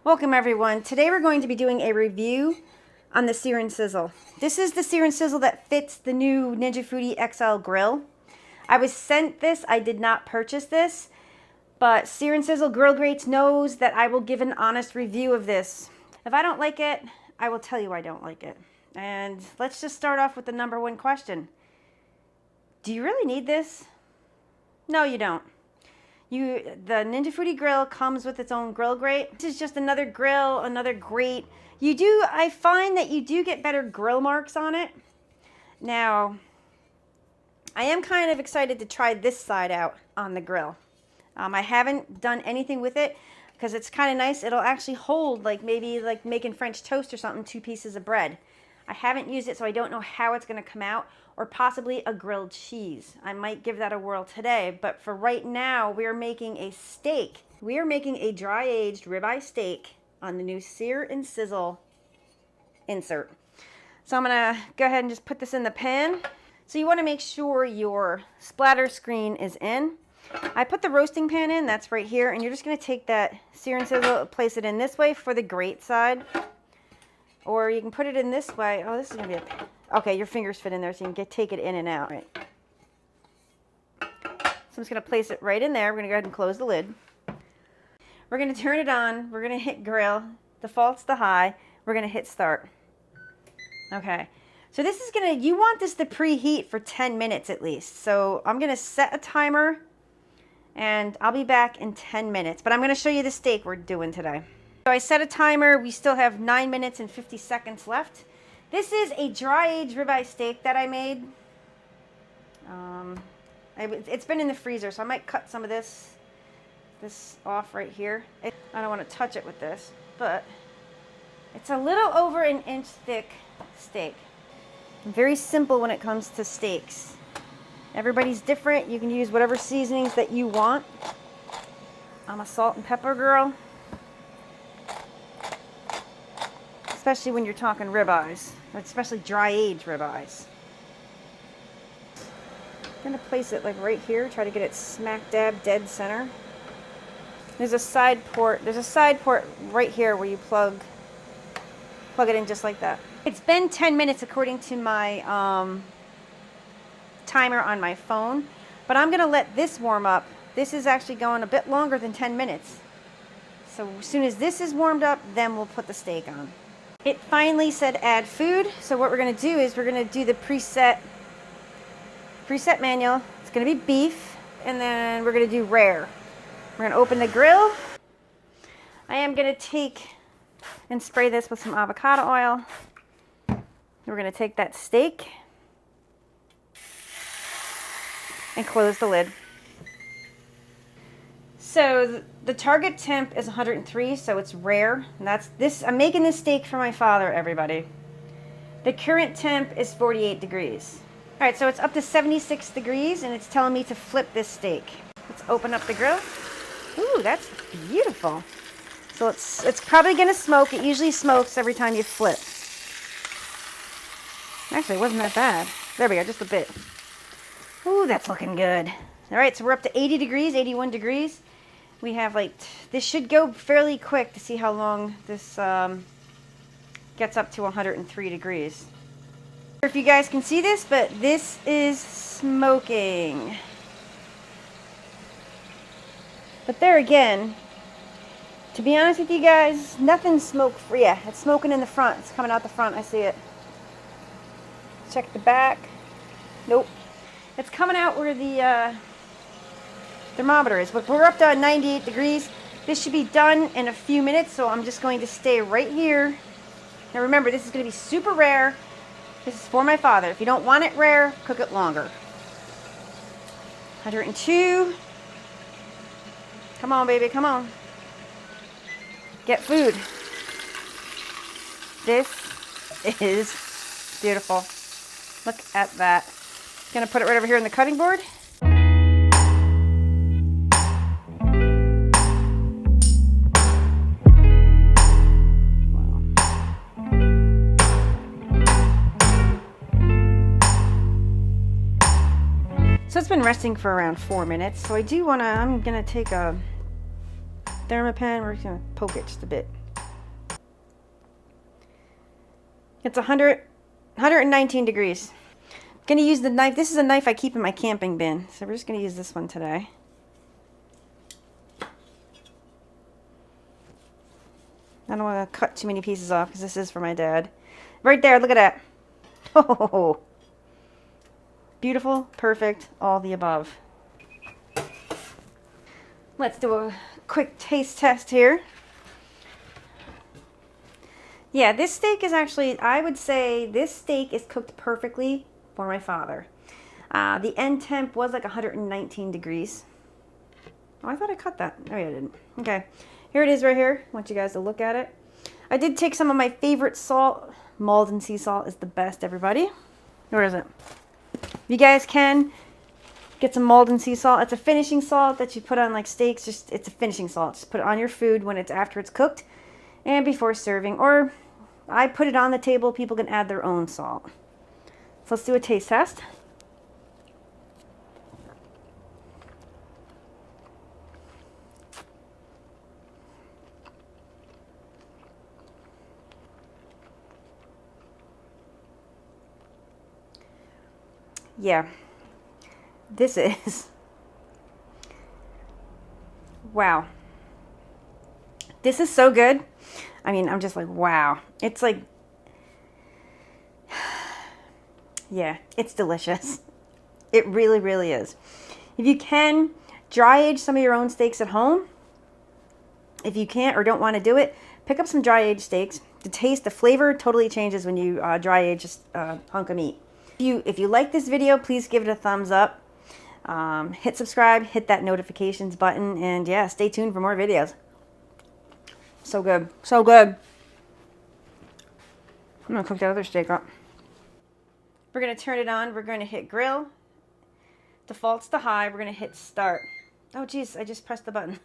Welcome everyone. Today we're going to be doing a review on the Sear and Sizzle. This is the Sear and Sizzle that fits the new Ninja Foodi XL Grill. I was sent this, I did not purchase this, but Sear and Sizzle Grill Grate knows that I will give an honest review of this. If I don't like it, I will tell you I don't like it. And let's just start off with the number one question. Do you really need this? No, you don't. The Ninja Foodi grill comes with its own grill grate. This is just another grill, another grate. I find that you do get better grill marks on it. Now, I am kind of excited to try this side out on the grill. I haven't done anything with it because it's kind of nice. It'll actually hold maybe like making French toast or something, 2 pieces of bread. I haven't used it, so I don't know how it's going to come out, or possibly a grilled cheese. I might give that a whirl today, but for right now, we are making a steak. We are making a dry-aged ribeye steak on the new Sear and Sizzle insert. So I'm gonna go ahead and just put this in the pan. So you wanna make sure your splatter screen is in. I put the roasting pan in, that's right here, and you're just gonna take that Sear and Sizzle, place it in this way for the grate side. Or you can put it in this way. Oh, this is gonna be okay, your fingers fit in there so you can take it in and out. Right. So I'm just gonna place it right in there. We're gonna go ahead and close the lid. We're gonna turn it on. We're gonna hit grill. Default's to high. We're gonna hit start. Okay. So this is you want this to preheat for 10 minutes at least. So I'm gonna set a timer and I'll be back in 10 minutes. But I'm gonna show you the steak we're doing today. So I set a timer. We still have 9 minutes and 50 seconds left. This is a dry-aged ribeye steak that I made. It's been in the freezer, so I might cut some of this off right here. I don't want to touch it with this, but it's a little over an inch thick steak. Very simple when it comes to steaks. Everybody's different. You can use whatever seasonings that you want. I'm a salt and pepper girl. Especially when you're talking ribeyes, especially dry-aged ribeyes. I'm gonna place it like right here, try to get it smack dab dead center. There's a side port right here where you plug it in just like that. It's been 10 minutes according to my timer on my phone, but I'm gonna let this warm up. This is actually going a bit longer than 10 minutes. So as soon as this is warmed up, then we'll put the steak on. It finally said add food, so what we're going to do is we're going to do the preset manual. It's going to be beef, and then we're going to do rare. We're going to open the grill. I am going to take and spray this with some avocado oil. We're going to take that steak and close the lid. So the target temp is 103, so it's rare. And that's this. I'm making this steak for my father, everybody. The current temp is 48 degrees. All right, so it's up to 76 degrees, and it's telling me to flip this steak. Let's open up the grill. Ooh, that's beautiful. So it's probably gonna smoke. It usually smokes every time you flip. Actually, it wasn't that bad. There we go, just a bit. Ooh, that's looking good. All right, so we're up to 80 degrees, 81 degrees. We have this should go fairly quick to see how long this gets up to 103 degrees. If you guys can see this, but this is smoking. But there again, to be honest with you guys, nothing's smoke free. Yeah, it's smoking in the front. It's coming out the front. I see it. Check the back. Nope. It's coming out where the thermometer is, but we're up to 98 degrees. This should be done in a few minutes, so I'm just going to stay right here. Now remember, this is going to be super rare. This is for my father. If you don't want it rare, cook it longer. 102. Come on, baby, come on. Get food. This is beautiful. Look at that. Gonna put it right over here on the cutting board. So it's been resting for around 4 minutes. So I'm gonna take a Thermapen, we're gonna poke it just a bit. It's 119 degrees. I'm gonna use the knife. This is a knife I keep in my camping bin, so we're just gonna use this one today. I don't want to cut too many pieces off because this is for my dad. Right there, look at that. Oh, beautiful, perfect, all the above. Let's do a quick taste test here. Yeah, this steak is actually, I would say this steak is cooked perfectly for my father. The end temp was like 119 degrees. Oh, I thought I cut that. Oh, yeah, I didn't. Okay, here it is right here. I want you guys to look at it. I did take some of my favorite salt. Maldon sea salt is the best, everybody. Where is it? If you guys can, get some Maldon sea salt. It's a finishing salt that you put on like steaks. It's a finishing salt. Just put it on your food when it's after it's cooked and before serving. Or I put it on the table. People can add their own salt. So let's do a taste test. Yeah, this is, wow. This is so good. I mean, I'm just like, wow. It's like, yeah, it's delicious. It really, really is. If you can, dry age some of your own steaks at home. If you can't or don't want to do it, pick up some dry age steaks. The taste, the flavor totally changes when you dry age a hunk of meat. If you like this video, please give it a thumbs up. Hit subscribe, hit that notifications button, and yeah, stay tuned for more videos. So good. So good. I'm going to cook that other steak up. We're going to turn it on. We're going to hit grill. Defaults to high. We're going to hit start. Oh, geez, I just pressed the button.